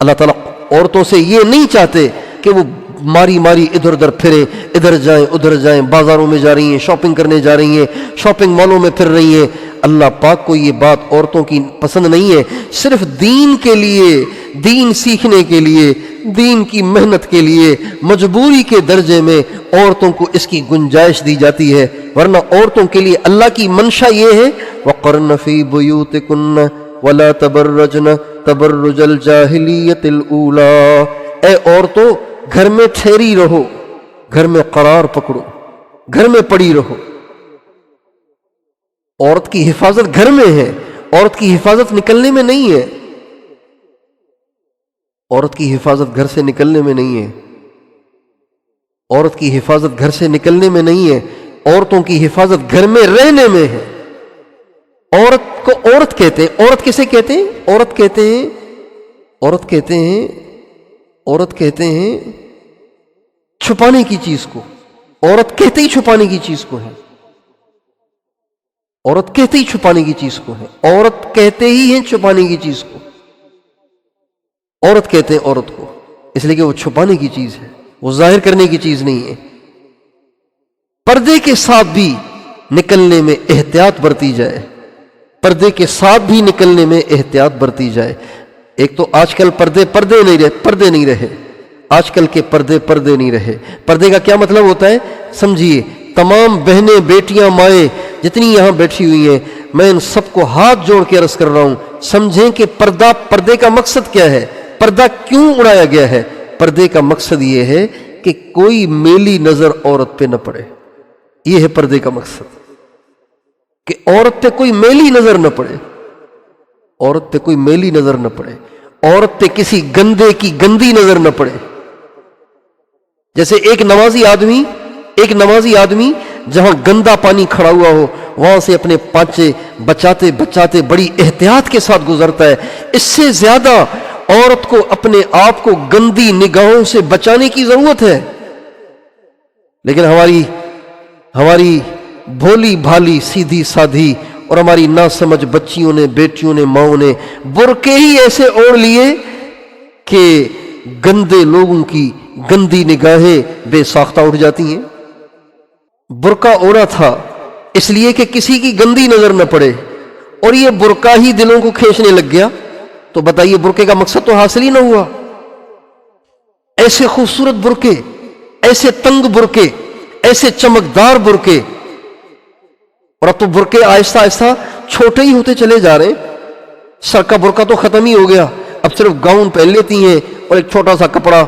اللہ تعالیٰ عورتوں سے یہ نہیں چاہتے کہ وہ ماری ادھر ادھر پھریں، ادھر جائیں ادھر جائیں، بازاروں میں جا رہی ہیں، شاپنگ کرنے جا رہی ہیں، شاپنگ مالوں میں پھر رہی ہیں۔ اللہ پاک کو یہ بات عورتوں کی پسند نہیں ہے۔ صرف دین کے لیے، دین سیکھنے کے لیے، دین کی محنت کے لیے مجبوری کے درجے میں عورتوں کو اس کی گنجائش دی جاتی ہے، ورنہ عورتوں کے لیے اللہ کی منشا یہ ہے وَقَرْنَ فِي بُيُوتِكُنَّ وَلَا تَبَرَّجْنَ تَبَرُّجَ الْجَاهِلِيَّةِ الْأُولَىٰ۔ اے عورتوں گھر میں ٹھہری رہو، گھر میں قرار پکڑو، گھر میں پڑی رہو۔ عورت کی حفاظت گھر میں ہے، عورت کی حفاظت نکلنے میں نہیں ہے۔ عورت کی حفاظت گھر سے نکلنے میں نہیں ہے، عورت کی حفاظت گھر سے نکلنے میں نہیں ہے، عورتوں کی حفاظت گھر میں رہنے میں ہے۔ عورت کو عورت کہتے ہیں، عورت کسے کہتے ہیں؟ عورت کہتے ہیں چھپانے کی چیز کو۔ عورت کہتے ہی چھپانے کی چیز کو ہے، عورت کہتے ہی چھپانے کی چیز کو ہے، عورت کہتے ہی ہیں چھپانے کی چیز کو۔ عورت کہتے ہیں عورت کو اس لیے کہ وہ چھپانے کی چیز ہے، وہ ظاہر کرنے کی چیز نہیں ہے۔ پردے کے ساتھ بھی نکلنے میں احتیاط برتی جائے، پردے کے ساتھ بھی نکلنے میں احتیاط برتی جائے۔ ایک تو آج کل پردے نہیں رہے، آج کل کے پردے نہیں رہے۔ پردے کا کیا مطلب ہوتا ہے سمجھیے؟ تمام بہنیں، بیٹیاں، مائیں جتنی یہاں بیٹھی ہوئی ہیں، میں ان سب کو ہاتھ جوڑ کے عرض کر رہا ہوں، سمجھیں کہ پردے کا مقصد کیا ہے، پردہ کیوں اڑایا گیا ہے۔ پردے کا مقصد یہ ہے کہ کوئی میلی نظر عورت پہ نہ پڑے، یہ ہے پردے کا مقصد، کہ عورت پہ کوئی میلی نظر نہ پڑے، عورت پہ کوئی میلی نظر نہ پڑے، عورت پہ کسی گندے کی گندی نظر نہ پڑے۔ جیسے ایک نمازی آدمی جہاں گندا پانی کھڑا ہوا ہو وہاں سے اپنے پانچے بچاتے بڑی احتیاط کے ساتھ گزرتا ہے، اس سے زیادہ عورت کو اپنے آپ کو گندی نگاہوں سے بچانے کی ضرورت ہے۔ لیکن ہماری بھولی بھالی سیدھی سادھی اور ہماری ناسمجھ بچیوں نے، بیٹیوں نے، ماؤں نے برقعے ہی ایسے اوڑھ لیے کہ گندے لوگوں کی گندی نگاہیں بے ساختہ اٹھ جاتی ہیں۔ برقع اوڑھا تھا اس لیے کہ کسی کی گندی نظر نہ پڑے، اور یہ برقع ہی دلوں کو کھینچنے لگ گیا، تو بتائیے برقعے کا مقصد تو حاصل ہی نہ ہوا۔ ایسے خوبصورت برقعے، ایسے تنگ برقعے، ایسے چمکدار برقعے، اور اب تو برقعے آہستہ آہستہ چھوٹے ہی ہوتے چلے جا رہے ہیں۔ سر کا برقع تو ختم ہی ہو گیا، اب صرف گاؤن پہن لیتی ہیں اور ایک چھوٹا سا کپڑا،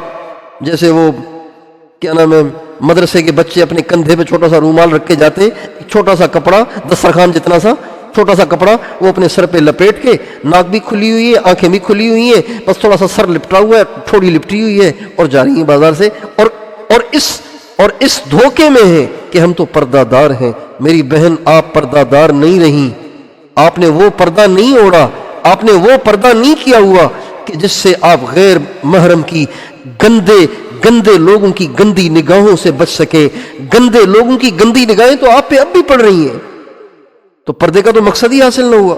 جیسے وہ کیا نام ہے مدرسے کے بچے اپنے کندھے پہ چھوٹا سا رومال رکھ کے جاتے ہیں، ایک چھوٹا سا کپڑا دسترخوان جتنا سا چھوٹا سا کپڑا وہ اپنے سر پہ لپیٹ کے، ناک بھی کھلی ہوئی ہے، آنکھیں بھی کھلی ہوئی ہیں، بس تھوڑا سا سر لپٹا ہوا ہے، تھوڑی لپٹی ہوئی ہے، اور جا رہی ہیں بازار سے، اور اس دھوکے میں ہے کہ ہم تو پردہ دار ہیں۔ میری بہن آپ پردہ دار نہیں رہیں، آپ نے وہ پردہ نہیں اوڑھا، آپ نے وہ پردہ نہیں کیا ہوا کہ جس سے آپ غیر محرم کی گندے لوگوں کی گندی نگاہوں سے بچ سکے۔ گندے لوگوں کی گندی نگاہیں تو آپ پہ اب بھی پڑ رہی ہیں، تو پردے کا تو مقصد ہی حاصل نہ ہوا۔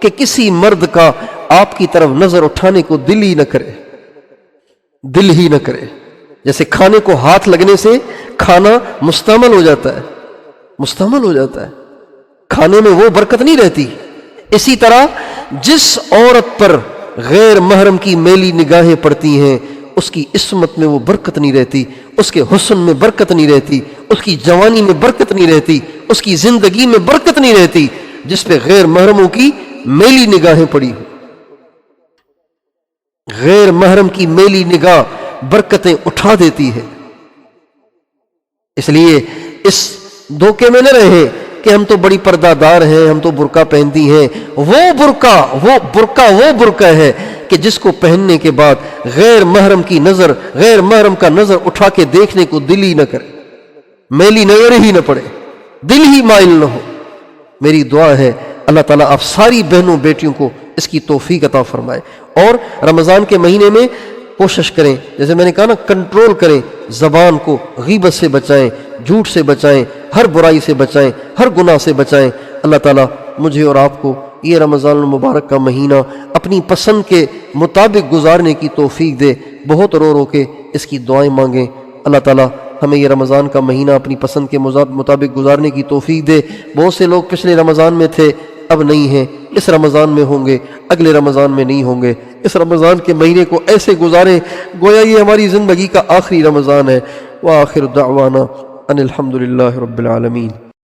کہ کسی مرد کا آپ کی طرف نظر اٹھانے کو دل ہی نہ کرے، دل ہی نہ کرے۔ جیسے کھانے کو ہاتھ لگنے سے کھانا مستعمل ہو جاتا ہے، مستعمل ہو جاتا ہے، کھانے میں وہ برکت نہیں رہتی۔ اسی طرح جس عورت پر غیر محرم کی میلی نگاہیں پڑتی ہیں اس کی عصمت میں وہ برکت نہیں رہتی، اس کے حسن میں برکت نہیں رہتی، اس کی جوانی میں برکت نہیں رہتی، اس کی زندگی میں برکت نہیں رہتی، جس پہ غیر محرموں کی میلی نگاہیں پڑی ہوں۔ غیر محرم کی میلی نگاہ برکتیں اٹھا دیتی ہے۔ اس لیے اس دھوکے میں نہ رہے کہ ہم تو بڑی پردہ دار ہیں، ہم تو برقع پہنتی ہیں۔ وہ برقع ہے کہ جس کو پہننے کے بعد غیر محرم کی نظر، غیر محرم کا نظر اٹھا کے دیکھنے کو دل ہی نہ کرے، میلی نظر ہی نہ پڑے، دل ہی مائل نہ ہو۔ میری دعا ہے اللہ تعالیٰ آپ ساری بہنوں بیٹیوں کو اس کی توفیق عطا فرمائے، اور رمضان کے مہینے میں کوشش کریں، جیسے میں نے کہا نا، کنٹرول کریں، زبان کو غیبت سے بچائیں، جھوٹ سے بچائیں، ہر برائی سے بچائیں، ہر گناہ سے بچائیں۔ اللہ تعالیٰ مجھے اور آپ کو یہ رمضان المبارک کا مہینہ اپنی پسند کے مطابق گزارنے کی توفیق دے۔ بہت رو رو کے اس کی دعائیں مانگیں، اللہ تعالیٰ ہمیں یہ رمضان کا مہینہ اپنی پسند کے مطابق گزارنے کی توفیق دے۔ بہت سے لوگ پچھلے رمضان میں تھے، اب نہیں ہیں، اس رمضان میں ہوں گے، اگلے رمضان میں نہیں ہوں گے۔ اس رمضان کے مہینے کو ایسے گزاریں گویا یہ ہماری زندگی کا آخری رمضان ہے۔ وآخر دعوانا ان الحمد للہ رب العالمین۔